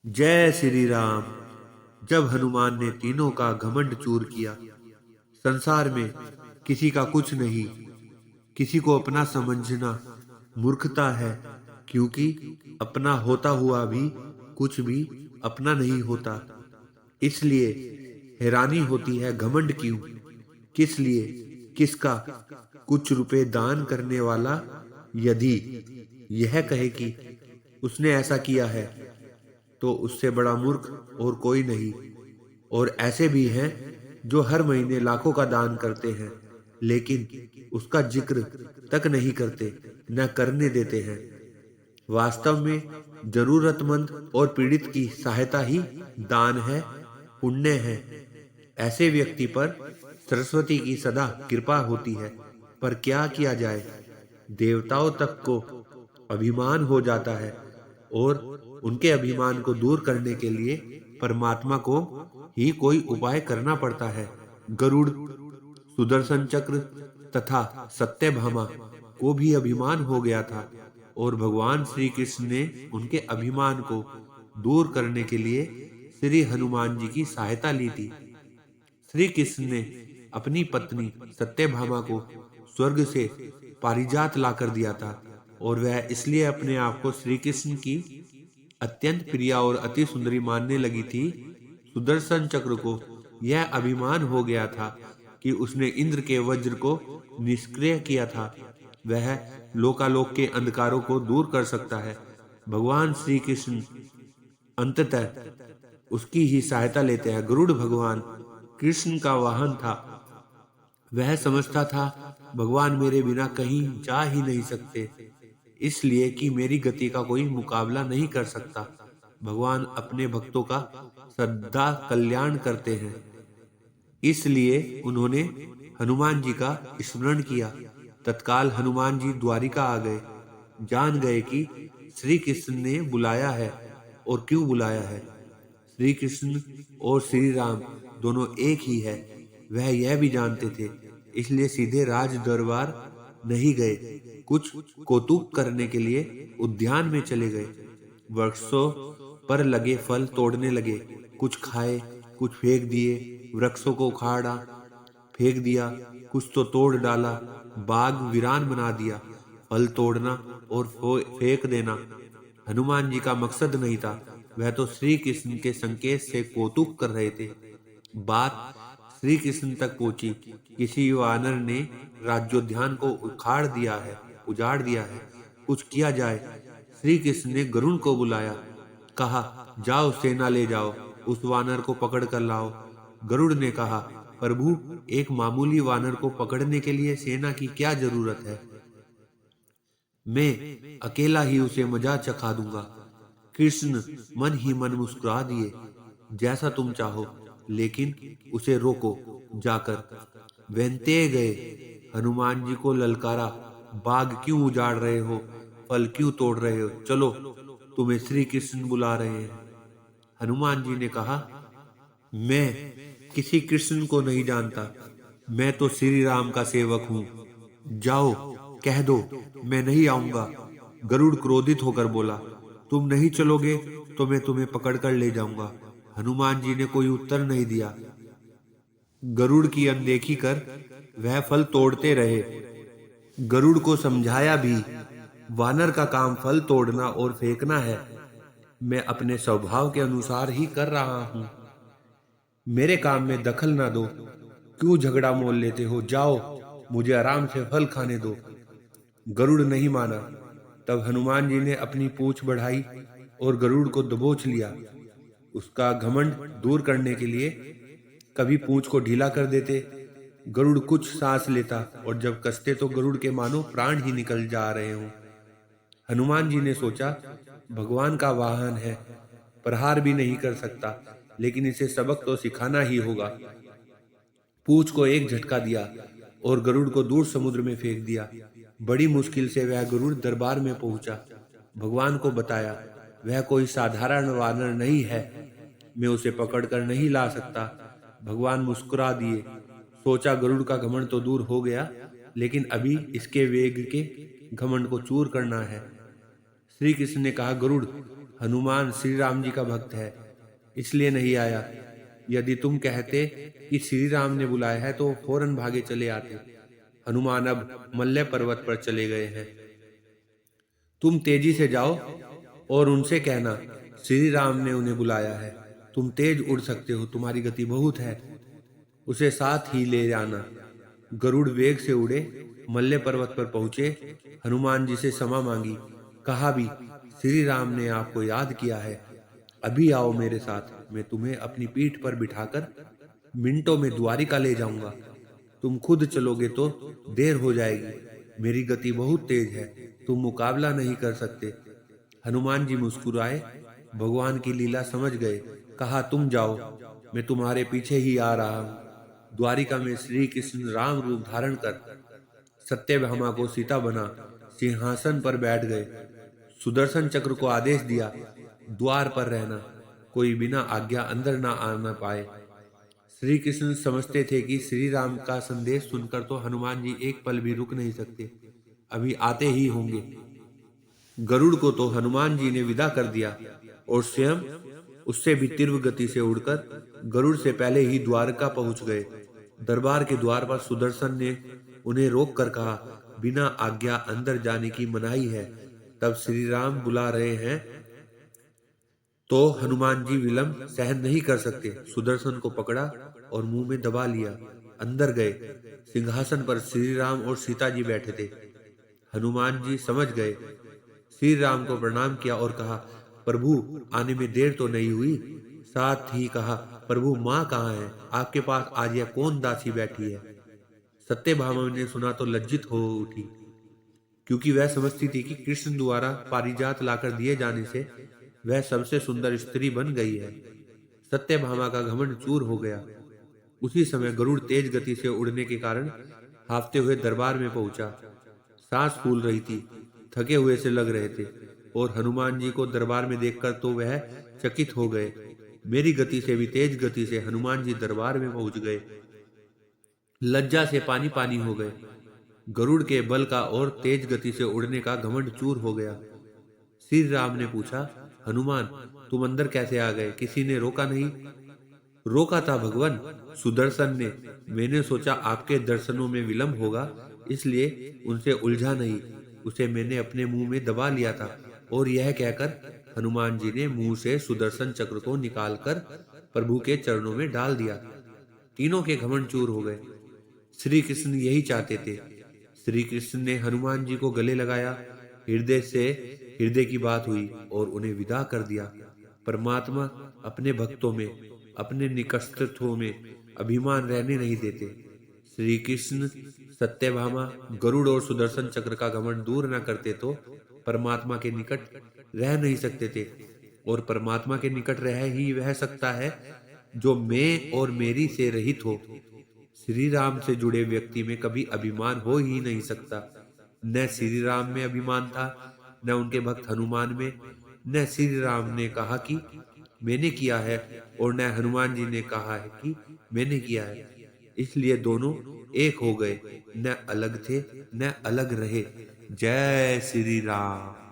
जय श्री राम। जब हनुमान ने तीनों का घमंड चूर किया, संसार में किसी का कुछ नहीं, किसी को अपना समझना मूर्खता है, क्योंकि अपना होता हुआ भी कुछ भी अपना नहीं होता। इसलिए हैरानी होती है घमंड क्यों, किस लिए, किसका। कुछ रुपए दान करने वाला यदि यह कहे कि उसने ऐसा किया है, तो उससे बड़ा मूर्ख और कोई नहीं। और ऐसे भी हैं जो हर महीने लाखों का दान करते हैं, लेकिन उसका जिक्र तक नहीं करते, न करने देते हैं। वास्तव में जरूरतमंद और पीड़ित की सहायता ही दान है, पुण्य है। ऐसे व्यक्ति पर सरस्वती की सदा कृपा होती है। पर क्या किया जाए, देवताओं तक को अभिमान हो जाता है, और उनके अभिमान को दूर करने के लिए परमात्मा को ही कोई उपाय करना पड़ता है। गरुड़, सुदर्शन चक्र तथा सत्यभामा को भी अभिमान हो गया था, और भगवान श्री कृष्ण ने उनके अभिमान को दूर करने के लिए श्री हनुमान जी की सहायता ली थी। श्री कृष्ण ने अपनी पत्नी सत्यभामा को स्वर्ग से पारिजात लाकर दिया था, और वह इसलिए अपने आप को श्री कृष्ण की अत्यंत प्रिया और अति सुंदरी मानने लगी थी। सुदर्शन चक्र को यह अभिमान हो गया था कि उसने इंद्र के वज्र को निष्क्रिय किया था। वह लोकालोक के अंधकारों को दूर कर सकता है। भगवान श्री कृष्ण अंततः उसकी ही सहायता लेते हैं। गरुड़ भगवान कृष्ण का वाहन था। वह समझता था भगवान मेरे बिना कहीं जा ही नहीं सकते, इसलिए कि मेरी गति का कोई मुकाबला नहीं कर सकता। भगवान अपने भक्तों का सदा कल्याण करते हैं, इसलिए उन्होंने हनुमान जी का स्मरण किया। तत्काल हनुमान जी द्वारिका आ गए। जान गए कि श्री कृष्ण ने बुलाया है, और क्यों बुलाया है। श्री कृष्ण और श्री राम दोनों एक ही है, वह यह भी जानते थे। इसलिए सीधे राज दरबार नहीं गए, कुछ कौतुक करने के लिए उद्यान में चले गए। वृक्षों पर लगे फल तोड़ने लगे, कुछ खाए, कुछ फेंक दिए। वृक्षों को उखाड़ा, फेंक दिया, कुछ तो तोड़ डाला, बाग वीरान बना दिया। फल तोड़ना और फेंक देना हनुमान जी का मकसद नहीं था, वह तो श्री कृष्ण के संकेत से कौतुक कर रहे थे। बात श्री कृष्ण तक पहुंची। किसी वानर ने राज्योद्यान को उजाड़ दिया है, कुछ किया जाए। श्री कृष्ण ने गरुड़ को बुलाया, कहा जाओ सेना ले जाओ, उस वानर को पकड़ कर लाओ। गरुड़ ने कहा प्रभु, एक मामूली वानर को पकड़ने के लिए सेना की क्या जरूरत है, मैं अकेला ही उसे मजा चखा दूंगा। कृष्ण मन ही मन मुस्कुरा दिए, जैसा तुम चाहो, लेकिन उसे रोको जाकर। वेंते गए, हनुमान जी को ललकारा, बाग क्यों उजाड़ रहे हो, फल क्यों तोड़ रहे हो, चलो तुम्हें श्री कृष्ण बुला रहे हैं। हनुमान जी ने कहा मैं किसी कृष्ण को नहीं जानता, मैं तो श्री राम का सेवक हूँ। जाओ कह दो मैं नहीं आऊंगा। गरुड़ क्रोधित होकर बोला, तुम नहीं चलोगे तो मैं तुम्हें पकड़कर ले जाऊंगा। हनुमान जी ने कोई उत्तर नहीं दिया। गरुड़ की अनदेखी कर वह फल तोड़ते रहे। गरुड़ को समझाया भी, वानर का काम फल तोड़ना और फेंकना है, मैं अपने स्वभाव के अनुसार ही कर रहा हूं, मेरे काम में दखल ना दो। क्यों झगड़ा मोल लेते हो, जाओ मुझे आराम से फल खाने दो। गरुड़ नहीं माना। तब हनुमान जी ने अपनी पूंछ बढ़ाई और गरुड़ को दबोच लिया। उसका घमंड दूर करने के लिए कभी पूंछ को ढीला कर देते। गरुड़ कुछ सांस लेता, और जब कसते तो गरुड़ के मानो प्राण ही निकल जा रहे हों। हनुमान जी ने सोचा भगवान का वाहन है, प्रहार भी नहीं कर सकता, लेकिन इसे सबक तो सिखाना ही होगा। पूंछ को एक झटका दिया और गरुड़ को दूर समुद्र में फेंक दिया। बड़ी मुश्किल से वह गरुड़ दरबार में पहुंचा। भगवान को बताया वह कोई साधारण वानर नहीं है, मैं उसे पकड़कर नहीं ला सकता। भगवान मुस्कुरा दिए। सोचा गरुड़ का घमंड तो दूर हो गया, लेकिन अभी इसके वेग के घमंड को चूर करना है। श्री कृष्ण ने कहा गरुड़, हनुमान श्री राम जी का भक्त है, इसलिए नहीं आया। यदि तुम कहते कि श्री राम ने बुलाया है तो फौरन भागे चले आते। हनुमान अब मल्य पर्वत पर चले गए हैं। तुम तेजी से जाओ और उनसे कहना श्री राम ने उन्हें बुलाया है। तुम तेज उड़ सकते हो, तुम्हारी गति बहुत है, उसे साथ ही ले जाना। गरुड़ वेग से उड़े, मल्य पर्वत पर पहुंचे। हनुमान जी से क्षमा मांगी, कहा भी श्री राम ने आपको याद किया है, अभी आओ मेरे साथ, मैं तुम्हें अपनी पीठ पर बिठाकर मिनटों में द्वारिका ले जाऊंगा। तुम खुद चलोगे तो देर हो जाएगी, मेरी गति बहुत तेज है, तुम मुकाबला नहीं कर सकते। हनुमान जी मुस्कुराए, भगवान की लीला समझ गए। कहा तुम जाओ, मैं तुम्हारे पीछे ही आ रहा हूं। द्वारिका में श्री कृष्ण राम रूप धारण कर सत्यभामा को सीता बना सिंहासन पर बैठ गए। सुदर्शन चक्र को आदेश दिया, द्वार पर रहना, कोई बिना आज्ञा अंदर ना आना पाए। श्री कृष्ण समझते थे कि श्री राम का संदेश सुनकर तो हनुमान जी एक पल भी रुक नहीं सकते, अभी आते ही होंगे। गरुड़ को तो हनुमान जी ने विदा कर दिया और स्वयं उससे भी तीव्र गति से उड़कर गरुड़ से पहले ही द्वारका पहुंच गए। दरबार के द्वार पर सुदर्शन ने उन्हें रोक कर कहा, बिना आज्ञा अंदर जाने की मनाही है। तब श्री राम बुला रहे हैं तो हनुमान जी विलंब सहन नहीं कर सकते। सुदर्शन को पकड़ा और मुंह में दबा लिया। अंदर गए, सिंहासन पर श्री राम और सीता जी बैठे थे। हनुमान जी समझ गए, श्री राम को प्रणाम किया और कहा, प्रभु आने में देर तो नहीं हुई। साथ ही कहा, प्रभु माँ कहाँ है, आपके पास आज यह कौन दासी बैठी है। सत्यभामा ने सुना तो लज्जित हो उठी, क्योंकि वह समझती थी कि कृष्ण द्वारा पारिजात लाकर दिए जाने से वह सबसे सुंदर स्त्री बन गई है। सत्यभामा का घमंड चूर हो गया। उसी समय गरुड़ तेज गति से उड़ने के कारण हाफते हुए दरबार में पहुंचा। सांस फूल रही थी, थके हुए से लग रहे थे, और हनुमान जी को दरबार में देखकर तो वह चकित हो गए। मेरी गति से भी तेज गति से हनुमान जी दरबार में पहुंच गए। लज्जा से पानी पानी हो गए। गरुड़ के बल का और तेज गति से उड़ने का घमंड चूर हो गया। श्री राम ने पूछा, हनुमान तुम अंदर कैसे आ गए, किसी ने रोका नहीं। रोका था भगवान, सुदर्शन ने। मैंने सोचा आपके दर्शनों में विलंब होगा, इसलिए उनसे उलझा नहीं, उसे मैंने अपने मुंह में दबा लिया था। और यह कहकर हनुमान जी ने मुंह से सुदर्शन चक्र को निकालकर प्रभु के चरणों में डाल दिया। तीनों के घमंड चूर हो गए। श्री कृष्ण यही चाहते थे। श्री कृष्ण ने हनुमान जी को गले लगाया, हृदय से हृदय की बात हुई और उन्हें विदा कर दिया। परमात्मा अपने भक्तों में, अपने निकटस्थों में अभिमान रहने नहीं देते। श्री कृष्ण सत्यभामा, गरुड़ और सुदर्शन चक्र का घमंड दूर न करते तो परमात्मा के निकट रह नहीं सकते थे। और परमात्मा के निकट रह ही वह सकता है जो मैं और मेरी से रहित हो। श्री राम से जुड़े व्यक्ति में कभी अभिमान हो ही नहीं सकता। न श्री राम में अभिमान था, न उनके भक्त हनुमान में। न श्री राम ने कहा कि मैंने किया है, और न हनुमान जी ने कहा है कि मैंने किया है। इसलिए दोनों एक हो गए, न अलग थे न अलग रहे। जय श्री राम।